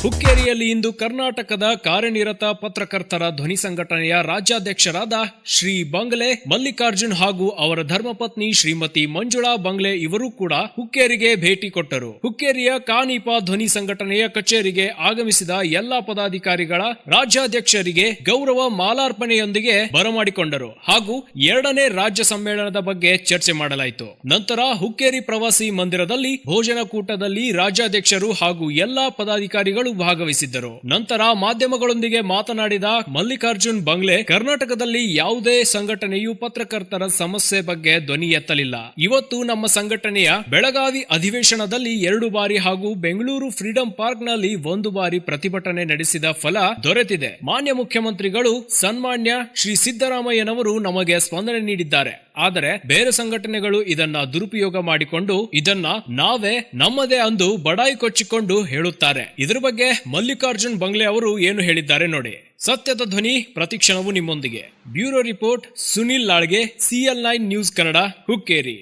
ಹುಕ್ಕೇರಿಯಲ್ಲಿ ಇಂದು ಕರ್ನಾಟಕದ ಕಾರ್ಯನಿರತ ಪತ್ರಕರ್ತರ ಧ್ವನಿ ಸಂಘಟನೆಯ ರಾಜ್ಯಾಧ್ಯಕ್ಷರಾದ ಶ್ರೀ ಬಂಗ್ಲೆ ಮಲ್ಲಿಕಾರ್ಜುನ್ ಹಾಗೂ ಅವರ ಧರ್ಮಪತ್ನಿ ಶ್ರೀಮತಿ ಮಂಜುಳಾ ಬಂಗ್ಲೆ ಇವರೂ ಕೂಡ ಹುಕ್ಕೇರಿಗೆ ಭೇಟಿ ಕೊಟ್ಟರು. ಹುಕ್ಕೇರಿಯ ಕಾನಿಪ ಧ್ವನಿ ಸಂಘಟನೆಯ ಕಚೇರಿಗೆ ಆಗಮಿಸಿದ ಎಲ್ಲಾ ಪದಾಧಿಕಾರಿಗಳ ರಾಜ್ಯಾಧ್ಯಕ್ಷರಿಗೆ ಗೌರವ ಮಾಲಾರ್ಪಣೆಯೊಂದಿಗೆ ಬರಮಾಡಿಕೊಂಡರು ಹಾಗೂ 2ನೇ ರಾಜ್ಯ ಸಮ್ಮೇಳನದ ಬಗ್ಗೆ ಚರ್ಚೆ ಮಾಡಲಾಯಿತು. ನಂತರ ಹುಕ್ಕೇರಿ ಪ್ರವಾಸಿ ಮಂದಿರದಲ್ಲಿ ಭೋಜನ ಕೂಟದಲ್ಲಿ ರಾಜ್ಯಾಧ್ಯಕ್ಷರು ಹಾಗೂ ಎಲ್ಲಾ ಪದಾಧಿಕಾರಿಗಳು ಭಾಗವಹಿಸಿದ್ದರು. ನಂತರ ಮಾಧ್ಯಮಗಳೊಂದಿಗೆ ಮಾತನಾಡಿದ ಮಲ್ಲಿಕಾರ್ಜುನ್ ಬಂಗ್ಲೆ, ಕರ್ನಾಟಕದಲ್ಲಿ ಯಾವುದೇ ಸಂಘಟನೆಯು ಪತ್ರಕರ್ತರ ಸಮಸ್ಯೆ ಬಗ್ಗೆ ಧ್ವನಿ ಎತ್ತಲಿಲ್ಲ. ಇವತ್ತು ನಮ್ಮ ಸಂಘಟನೆಯ ಬೆಳಗಾವಿ ಅಧಿವೇಶನದಲ್ಲಿ 2 ಬಾರಿ ಹಾಗೂ ಬೆಂಗಳೂರು ಫ್ರೀಡಂ ಪಾರ್ಕ್ ನಲ್ಲಿ 1 ಬಾರಿ ಪ್ರತಿಭಟನೆ ನಡೆಸಿದ ಫಲ ದೊರೆತಿದೆ. ಮಾನ್ಯ ಮುಖ್ಯಮಂತ್ರಿಗಳು ಸನ್ಮಾನ್ಯ ಶ್ರೀ ಸಿದ್ದರಾಮಯ್ಯನವರು ನಮಗೆ ಸ್ಪಂದನೆ ನೀಡಿದ್ದಾರೆ. ಆದರೆ ಬೇರೆ ಸಂಘಟನೆಗಳು ಇದನ್ನ ದುರುಪಯೋಗ ಮಾಡಿಕೊಂಡು ಇದನ್ನ ನಾವೇ ನಮ್ಮದೇ ಅಂದು ಬಡಾಯಿ ಕೊಚ್ಚಿಕೊಂಡು ಹೇಳುತ್ತಾರೆ. ಇದರ ಬಗ್ಗೆ ಮಲ್ಲಿಕಾರ್ಜುನ್ ಬಂಗ್ಲೆ ಅವರು ಏನು ಹೇಳಿದ್ದಾರೆ ನೋಡಿ. ಸತ್ಯದ ಧ್ವನಿ ಪ್ರತಿಕ್ಷಣವು ನಿಮ್ಮೊಂದಿಗೆ. Bureau report Sunil Lalge, CL9 news Kannada, Hukkeri.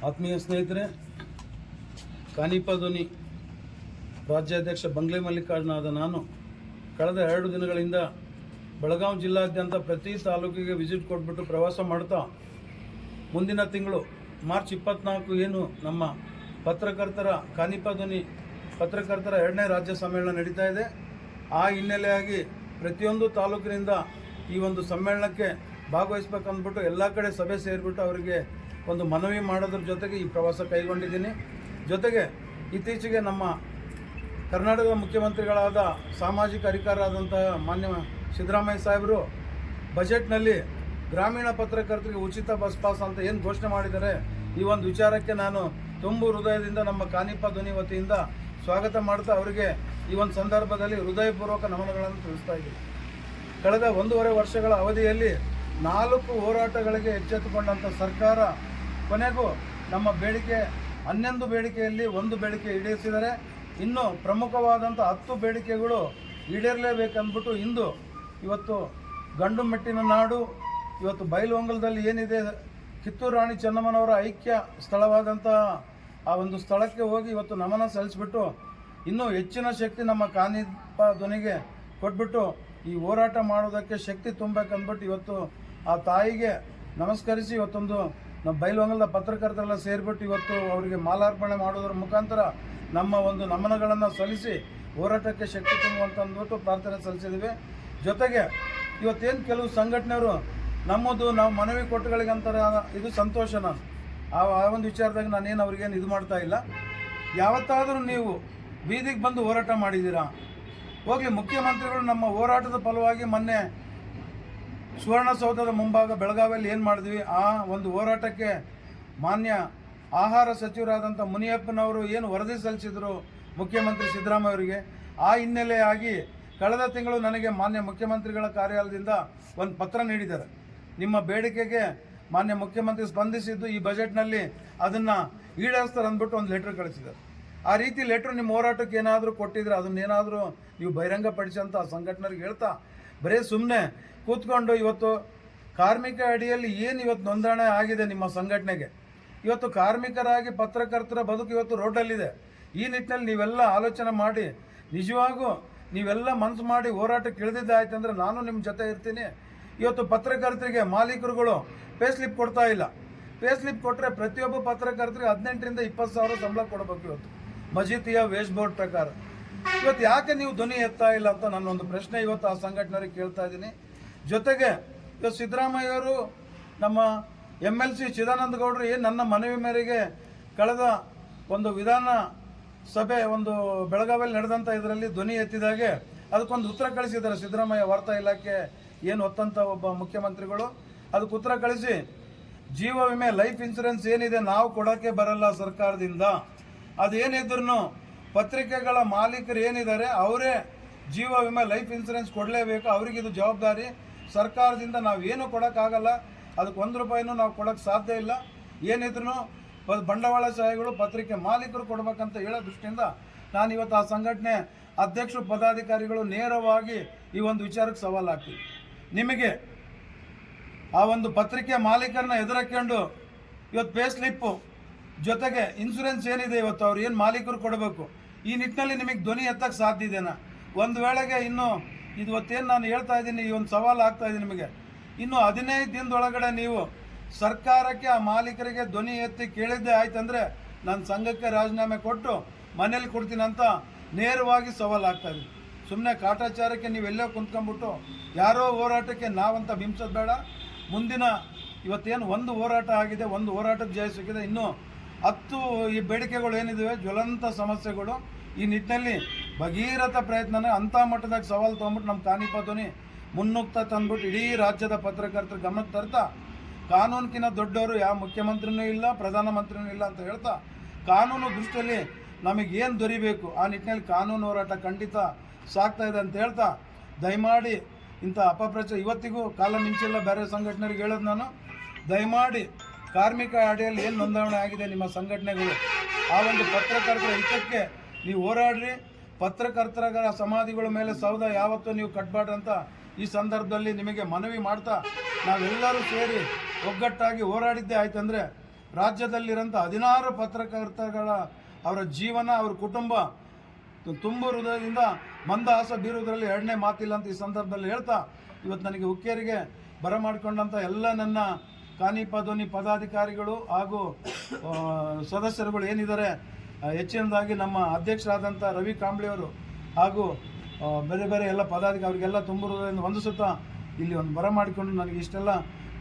ಆತ್ಮೀಯ ಸ್ನೇಹಿತರೆ, ಕಾನಿಪ ಧ್ವನಿ ರಾಜ್ಯಾಧ್ಯಕ್ಷ ಬಂಗ್ಲೆ ಮಲ್ಲಿಕಾರ್ಜುನ ಆದ ನಾನು ಕಳೆದ 2 ದಿನಗಳಿಂದ ಬೆಳಗಾವಿ ಜಿಲ್ಲಾದ್ಯಂತ ಪ್ರತಿ ತಾಲೂಕಿಗೆ ವಿಸಿಟ್ ಕೊಟ್ಬಿಟ್ಟು ಪ್ರವಾಸ ಮಾಡ್ತಾ ಮುಂದಿನ ತಿಂಗಳು ಮಾರ್ಚ್ 24 ಏನು ನಮ್ಮ ಪತ್ರಕರ್ತರ ಕಾನಿಪ ಧ್ವನಿ ಪತ್ರಕರ್ತರ 2ನೇ ರಾಜ್ಯ ಸಮ್ಮೇಳನ ನಡೀತಾ ಇದೆ. ಆ ಹಿನ್ನೆಲೆಯಾಗಿ ಪ್ರತಿಯೊಂದು ತಾಲೂಕಿನಿಂದ ಈ ಒಂದು ಸಮ್ಮೇಳನಕ್ಕೆ ಭಾಗವಹಿಸ್ಬೇಕಂದ್ಬಿಟ್ಟು ಎಲ್ಲ ಕಡೆ ಸಭೆ ಸೇರಿಬಿಟ್ಟು ಅವರಿಗೆ ಒಂದು ಮನವಿ ಮಾಡೋದ್ರ ಜೊತೆಗೆ ಈ ಪ್ರವಾಸ ಕೈಗೊಂಡಿದ್ದೀನಿ. ಜೊತೆಗೆ ಇತ್ತೀಚೆಗೆ ನಮ್ಮ ಕರ್ನಾಟಕದ ಮುಖ್ಯಮಂತ್ರಿಗಳಾದ ಸಾಮಾಜಿಕ ಅಧಿಕಾರರಾದಂಥ ಮಾನ್ಯ ಸಿದ್ದರಾಮಯ್ಯ ಸಾಹೇಬರು ಬಜೆಟ್ನಲ್ಲಿ ಗ್ರಾಮೀಣ ಪತ್ರಕರ್ತರಿಗೆ ಉಚಿತ ಬಸ್ ಪಾಸ್ ಅಂತ ಏನು ಘೋಷಣೆ ಮಾಡಿದ್ದಾರೆ, ಈ ಒಂದು ವಿಚಾರಕ್ಕೆ ನಾನು ತುಂಬು ಹೃದಯದಿಂದ ನಮ್ಮ ಕಾನಿಪ ಧ್ವನಿ ವತಿಯಿಂದ ಸ್ವಾಗತ ಮಾಡ್ತಾ ಅವರಿಗೆ ಈ ಒಂದು ಸಂದರ್ಭದಲ್ಲಿ ಹೃದಯಪೂರ್ವಕ ನಮನಗಳನ್ನು ತಿಳಿಸ್ತಾ ಇದ್ದೀನಿ. ಕಳೆದ 1.5 ವರ್ಷಗಳ ಅವಧಿಯಲ್ಲಿ 4 ಹೋರಾಟಗಳಿಗೆ ಎಚ್ಚೆತ್ತುಕೊಂಡಂಥ ಸರ್ಕಾರ ಕೊನೆಗೂ ನಮ್ಮ ಬೇಡಿಕೆ 11 ಬೇಡಿಕೆಯಲ್ಲಿ 1 ಬೇಡಿಕೆ ಈಡೇರಿಸಿದರೆ. ಇನ್ನು ಪ್ರಮುಖವಾದಂಥ 10 ಬೇಡಿಕೆಗಳು ಈಡೇರಲೇಬೇಕಂದ್ಬಿಟ್ಟು ಇವತ್ತು ಗಂಡು ಮೆಟ್ಟಿನ ನಾಡು, ಇವತ್ತು ಬೈಲಹೊಂಗಲದಲ್ಲಿ ಏನಿದೆ ಕಿತ್ತೂರು ರಾಣಿ ಚೆನ್ನಮ್ಮನವರ ಐಕ್ಯ ಸ್ಥಳವಾದಂಥ ಆ ಒಂದು ಸ್ಥಳಕ್ಕೆ ಹೋಗಿ ಇವತ್ತು ನಮನ ಸಲ್ಲಿಸ್ಬಿಟ್ಟು ಇನ್ನೂ ಹೆಚ್ಚಿನ ಶಕ್ತಿ ನಮ್ಮ ಕಾನಿಪ ಧ್ವನಿಗೆ ಕೊಟ್ಬಿಟ್ಟು ಈ ಹೋರಾಟ ಮಾಡೋದಕ್ಕೆ ಶಕ್ತಿ ತುಂಬಬೇಕಂದ್ಬಿಟ್ಟು ಇವತ್ತು ಆ ತಾಯಿಗೆ ನಮಸ್ಕರಿಸಿ ಇವತ್ತೊಂದು ನಮ್ಮ ಬೈಲಹೊಂಗಲದ ಪತ್ರಕರ್ತರೆಲ್ಲ ಸೇರಿಬಿಟ್ಟು ಇವತ್ತು ಅವರಿಗೆ ಮಾಲಾರ್ಪಣೆ ಮಾಡೋದ್ರ ಮುಖಾಂತರ ನಮ್ಮ ಒಂದು ನಮನಗಳನ್ನು ಸಲ್ಲಿಸಿ ಹೋರಾಟಕ್ಕೆ ಶಕ್ತಿ ತುಂಬುವಂತಂದ್ಬಿಟ್ಟು ಪ್ರಾರ್ಥನೆ ಸಲ್ಲಿಸಿದ್ದೀವಿ. ಜೊತೆಗೆ ಇವತ್ತೇನು ಕೆಲವು ಸಂಘಟನೆಯವರು ನಮ್ಮದು ನಾವು ಮನವಿ ಕೊಟ್ಟುಗಳಿಗಂತರ ಇದು ಸಂತೋಷ. ನಾನು ಆ ಒಂದು ವಿಚಾರದಾಗ ನಾನೇನು ಅವ್ರಿಗೇನು ಇದು ಮಾಡ್ತಾ ಇಲ್ಲ. ಯಾವತ್ತಾದರೂ ನೀವು ಬೀದಿಗೆ ಬಂದು ಹೋರಾಟ ಮಾಡಿದ್ದೀರಾ? ಹೋಗಲಿ, ಮುಖ್ಯಮಂತ್ರಿಗಳು ನಮ್ಮ ಹೋರಾಟದ ಫಲವಾಗಿ ಮೊನ್ನೆ ಸುವರ್ಣಸೌಧದ ಮುಂಭಾಗ ಬೆಳಗಾವಿಯಲ್ಲಿ ಏನು ಮಾಡಿದ್ವಿ, ಆ ಒಂದು ಹೋರಾಟಕ್ಕೆ ಮಾನ್ಯ ಆಹಾರ ಸಚಿವರಾದಂಥ ಮುನಿಯಪ್ಪನವರು ಏನು ವರದಿ ಸಲ್ಲಿಸಿದರು ಮುಖ್ಯಮಂತ್ರಿ ಸಿದ್ದರಾಮಯ್ಯ ಅವರಿಗೆ, ಆ ಹಿನ್ನೆಲೆಯಾಗಿ ಕಳೆದ ತಿಂಗಳು ನನಗೆ ಮಾನ್ಯ ಮುಖ್ಯಮಂತ್ರಿಗಳ ಕಾರ್ಯಾಲಯದಿಂದ ಒಂದು ಪತ್ರ ನೀಡಿದ್ದಾರೆ. ನಿಮ್ಮ ಬೇಡಿಕೆಗೆ ಮಾನ್ಯ ಮುಖ್ಯಮಂತ್ರಿ ಸ್ಪಂದಿಸಿದ್ದು ಈ ಬಜೆಟ್ನಲ್ಲಿ ಅದನ್ನು ಈಡೇರಿಸ್ತಾರೆ ಅಂದ್ಬಿಟ್ಟು ಒಂದು ಲೆಟ್ರ್ ಕಳಿಸಿದ್ದಾರೆ. ಆ ರೀತಿ ಲೆಟ್ರ್ ನಿಮ್ಮ ಹೋರಾಟಕ್ಕೆ ಏನಾದರೂ ಕೊಟ್ಟಿದ್ರೆ ಅದನ್ನೇನಾದರೂ ನೀವು ಬಹಿರಂಗಪಡಿಸಿ ಅಂತ ಸಂಘಟನೆಗೆ ಹೇಳ್ತಾ ಬರೀ ಸುಮ್ಮನೆ ಕೂತ್ಕೊಂಡು ಇವತ್ತು ಕಾರ್ಮಿಕ ಅಡಿಯಲ್ಲಿ ಏನು ಇವತ್ತು ನೋಂದಣಿ ಆಗಿದೆ ನಿಮ್ಮ ಸಂಘಟನೆಗೆ, ಇವತ್ತು ಕಾರ್ಮಿಕರಾಗಿ ಪತ್ರಕರ್ತರ ಬದುಕು ಇವತ್ತು ರೋಡಲ್ಲಿದೆ. ಈ ನಿಟ್ಟಿನಲ್ಲಿ ನೀವೆಲ್ಲ ಆಲೋಚನೆ ಮಾಡಿ ನಿಜವಾಗೂ ನೀವೆಲ್ಲ ಮನಸ್ಸು ಮಾಡಿ ಹೋರಾಟಕ್ಕೆ ಇಳಿದಿದ್ದಾಯ್ತು ಅಂದರೆ ನಾನು ನಿಮ್ಮ ಜೊತೆ ಇರ್ತೀನಿ. ಇವತ್ತು ಪತ್ರಕರ್ತರಿಗೆ ಮಾಲೀಕರುಗಳು ಪೇ ಸ್ಲಿಪ್ ಕೊಡ್ತಾ ಇಲ್ಲ. ಪೇ ಸ್ಲಿಪ್ ಕೊಟ್ಟರೆ ಪ್ರತಿಯೊಬ್ಬ ಪತ್ರಕರ್ತರಿಗೆ 18ರಿಂದ 20 ಸಾವಿರ ಸಂಬಳ ಕೊಡಬೇಕು ಇವತ್ತು ಮಜೀತಿಯ ವೇಸ್ಟ್ ಬೋರ್ಡ್ ಪ್ರಕಾರ. ಇವತ್ತು ಯಾಕೆ ನೀವು ಧ್ವನಿ ಎತ್ತಾ ಇಲ್ಲ ಅಂತ ನನ್ನೊಂದು ಪ್ರಶ್ನೆ ಇವತ್ತು ಆ ಸಂಘಟನೆಯವರಿಗೆ ಕೇಳ್ತಾ ಇದ್ದೀನಿ. ಜೊತೆಗೆ ಇವತ್ತು ಸಿದ್ದರಾಮಯ್ಯವರು ನಮ್ಮ MLC ಚಿದಾನಂದ ಗೌಡರು ಏನು ನನ್ನ ಮನವಿ ಮೇರೆಗೆ ಕಳೆದ ಒಂದು ವಿಧಾನ ಸಭೆ ಒಂದು ಬೆಳಗಾವಿಯಲ್ಲಿ ನಡೆದಂಥ ಇದರಲ್ಲಿ ಧ್ವನಿ ಎತ್ತಿದಾಗೆ ಅದಕ್ಕೊಂದು ಉತ್ತರ ಕಳಿಸಿದ್ದಾರೆ ಸಿದ್ದರಾಮಯ್ಯ ವಾರ್ತಾ ಇಲಾಖೆ ಏನು ಹೊತ್ತಂಥ ಒಬ್ಬ ಮುಖ್ಯಮಂತ್ರಿಗಳು. ಅದಕ್ಕೆ ಉತ್ತರ ಕಳಿಸಿ ಜೀವ ವಿಮೆ ಲೈಫ್ ಇನ್ಶೂರೆನ್ಸ್ ಏನಿದೆ ನಾವು ಕೊಡೋಕ್ಕೆ ಬರಲ್ಲ ಸರ್ಕಾರದಿಂದ, ಅದೇನಿದ್ರು ಪತ್ರಿಕೆಗಳ ಮಾಲೀಕರು ಏನಿದ್ದಾರೆ ಅವರೇ ಜೀವ ವಿಮೆ ಲೈಫ್ ಇನ್ಸೂರೆನ್ಸ್ ಕೊಡಲೇಬೇಕು. ಅವರಿಗಿದು ಜವಾಬ್ದಾರಿ. ಸರ್ಕಾರದಿಂದ ನಾವೇನು ಕೊಡೋಕ್ಕಾಗಲ್ಲ, ಅದಕ್ಕೆ 1 ರೂಪಾಯಿನೂ ನಾವು ಕೊಡೋಕ್ಕೆ ಸಾಧ್ಯ ಇಲ್ಲ. ಏನಿದ್ರು ಬಂಡವಾಳಶಾಹಿಗಳು ಪತ್ರಿಕೆ ಮಾಲೀಕರು ಕೊಡಬೇಕಂತ ಹೇಳೋ ದೃಷ್ಟಿಯಿಂದ ನಾನು ಇವತ್ತು ಆ ಸಂಘಟನೆ ಅಧ್ಯಕ್ಷರು ಪದಾಧಿಕಾರಿಗಳು ನೇರವಾಗಿ ಈ ಒಂದು ವಿಚಾರಕ್ಕೆ ಸವಾಲು ಹಾಕ್ತೀವಿ. ನಿಮಗೆ ಆ ಒಂದು ಪತ್ರಿಕೆ ಮಾಲೀಕರನ್ನ ಎದುರಾಕೊಂಡು ಇವತ್ತು ಪೇ ಸ್ಲಿಪ್ಪು ಜೊತೆಗೆ ಇನ್ಸೂರೆನ್ಸ್ ಏನಿದೆ ಇವತ್ತು ಅವ್ರು ಏನು ಮಾಲೀಕರು ಕೊಡಬೇಕು, ಈ ನಿಟ್ಟಿನಲ್ಲಿ ನಿಮಗೆ ಧ್ವನಿ ಎತ್ತಕ್ಕೆ ಸಾಧ್ಯ ಇದೆನಾ? ಒಂದು ವೇಳೆಗೆ ಇನ್ನು ಇವತ್ತೇನು ನಾನು ಹೇಳ್ತಾ ಇದ್ದೀನಿ, ಈ ಒಂದು ಸವಾಲು ಆಗ್ತಾ ಇದೆ ನಿಮಗೆ, ಇನ್ನು 15 ದಿನದೊಳಗಡೆ ನೀವು ಸರ್ಕಾರಕ್ಕೆ ಆ ಮಾಲೀಕರಿಗೆ ಧ್ವನಿ ಎತ್ತಿ ಕೇಳಿದ್ದೇ ಆಯ್ತಂದರೆ ನಾನು ಸಂಘಕ್ಕೆ ರಾಜೀನಾಮೆ ಕೊಟ್ಟು ಮನೇಲಿ ಕೊಡ್ತೀನಿ ಅಂತ ನೇರವಾಗಿ ಸವಾಲು ಆಗ್ತಾ ಇದ್ದೀನಿ. ಸುಮ್ಮನೆ ಕಾಟಾಚಾರಕ್ಕೆ ನೀವೆಲ್ಲೋ ಕುಂತ್ಕೊಂಡ್ಬಿಟ್ಟು ಯಾರೋ ಹೋರಾಟಕ್ಕೆ ನಾವಂತ ಬಿಂಬಿಸೋದು ಬೇಡ. ಮುಂದಿನ ಇವತ್ತೇನು ಒಂದು ಹೋರಾಟ ಆಗಿದೆ, ಒಂದು ಹೋರಾಟಕ್ಕೆ ಜಯ ಸಿಕ್ಕಿದೆ, ಇನ್ನೂ 10 ಈ ಬೇಡಿಕೆಗಳು ಏನಿದ್ದಾವೆ ಜ್ವಲಂತ ಸಮಸ್ಯೆಗಳು. ಈ ನಿಟ್ಟಿನಲ್ಲಿ ಭಗೀರಥ ಪ್ರಯತ್ನನ ಅಂಥ ಮಟ್ಟದಾಗ ಸವಾಲು ತೊಗೊಂಬಿಟ್ಟು ನಮ್ಮ ಕಾನಿಪ ಧ್ವನಿ ಮುನ್ನುಗ್ತಾ ತಂದ್ಬಿಟ್ಟು ಇಡೀ ರಾಜ್ಯದ ಪತ್ರಕರ್ತರ ಗಮನಕ್ಕೆ ತರ್ತಾ, ಕಾನೂನಿನ ದೊಡ್ಡವರು ಯಾವ ಮುಖ್ಯಮಂತ್ರಿನೂ ಇಲ್ಲ, ಪ್ರಧಾನಮಂತ್ರಿನೂ ಇಲ್ಲ ಅಂತ ಹೇಳ್ತಾ, ಕಾನೂನು ದೃಷ್ಟಿಯಲ್ಲಿ ನಮಗೇನು ದೊರಿಬೇಕು ಆ ನಿಟ್ಟಿನಲ್ಲಿ ಕಾನೂನು ಹೋರಾಟ ಖಂಡಿತ ಸಾಗ್ತಾ ಇದೆ ಅಂತ ಹೇಳ್ತಾ, ದಯಮಾಡಿ ಇಂಥ ಅಪಪ್ರಚಾರ ಇವತ್ತಿಗೂ ಕಾಲ ಮಿಂಚಿಲ್ಲ. ಬೇರೆ ಸಂಘಟನೆಗಳಿಗೆ ಹೇಳೋದು ನಾನು, ದಯಮಾಡಿ ಕಾರ್ಮಿಕ ಅಡಿಯಲ್ಲಿ ಏನು ನೋಂದಣಿ ಆಗಿದೆ ನಿಮ್ಮ ಸಂಘಟನೆಗಳು, ಆ ಒಂದು ಪತ್ರಕರ್ತರ ಹಿತಕ್ಕೆ ನೀವು ಹೋರಾಡ್ರಿ. ಪತ್ರಕರ್ತರ ಸಮಾಧಿಗಳ ಮೇಲೆ ಸೌಧ ಯಾವತ್ತೂ ನೀವು ಕಟ್ಬಾರ್ದು ಅಂತ ಈ ಸಂದರ್ಭದಲ್ಲಿ ನಿಮಗೆ ಮನವಿ ಮಾಡ್ತಾ, ನಾವೆಲ್ಲರೂ ಸೇರಿ ಒಗ್ಗಟ್ಟಾಗಿ ಹೋರಾಡಿದ್ದೇ ಆಯ್ತಂದರೆ ರಾಜ್ಯದಲ್ಲಿರೋಂಥ 16 ಪತ್ರಕರ್ತಗಳ ಅವರ ಜೀವನ, ಅವ್ರ ಕುಟುಂಬ ತುಂಬ ಹೃದಯದಿಂದ ಮಂದಹಾಸ ಬೀರುವುದರಲ್ಲಿ 2ನೇ ಮಾತಿಲ್ಲ ಅಂತ ಈ ಸಂದರ್ಭದಲ್ಲಿ ಹೇಳ್ತಾ, ಇವತ್ತು ನನಗೆ ಹುಕ್ಕೇರಿಗೆ ಬರಮಾಡಿಕೊಂಡಂಥ ಎಲ್ಲ ನನ್ನ ಕಾನಿಪ ಧ್ವನಿ ಪದಾಧಿಕಾರಿಗಳು ಹಾಗೂ ಸದಸ್ಯರುಗಳು ಏನಿದ್ದಾರೆ, ಹೆಚ್ಚಿನದಾಗಿ ನಮ್ಮ ಅಧ್ಯಕ್ಷರಾದಂಥ ರವಿ ಕಾಂಬ್ಳಿಯವರು ಹಾಗೂ ಬೇರೆ ಬೇರೆ ಎಲ್ಲ ಪದಾಧಿಕಾರಿ ಅವರಿಗೆಲ್ಲ ತುಂಬ ಹೃದಯದಿಂದ ವಂದಿಸುತ್ತಾ, ಇಲ್ಲಿ ಒಂದು ಬರಮಾಡಿಕೊಂಡು ನನಗೆ ಇಷ್ಟೆಲ್ಲ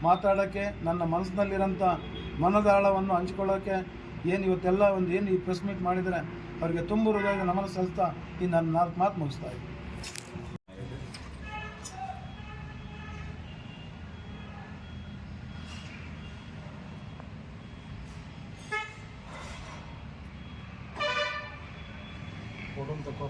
ಮಾತಾಡೋಕ್ಕೆ, ನನ್ನ ಮನಸ್ಸಿನಲ್ಲಿರೋಂಥ ಮನದಾಳವನ್ನು ಹಂಚಿಕೊಳ್ಳೋಕ್ಕೆ ಏನು ಇವತ್ತೆಲ್ಲ ಒಂದು ಏನು ಈ ಪ್ರೆಸ್ ಮೀಟ್ ಮಾಡಿದರೆ ಅವರಿಗೆ ತುಂಬ ಹೃದಯದ ನಮನ ಸಲ್ಲಿಸ್ತಾ ಈ ನನ್ನ 4 ಮಾತು ಮುಗಿಸ್ತಾ ಇದ್ದೀನಿ. ಫೋಟೋ ತಗೋ.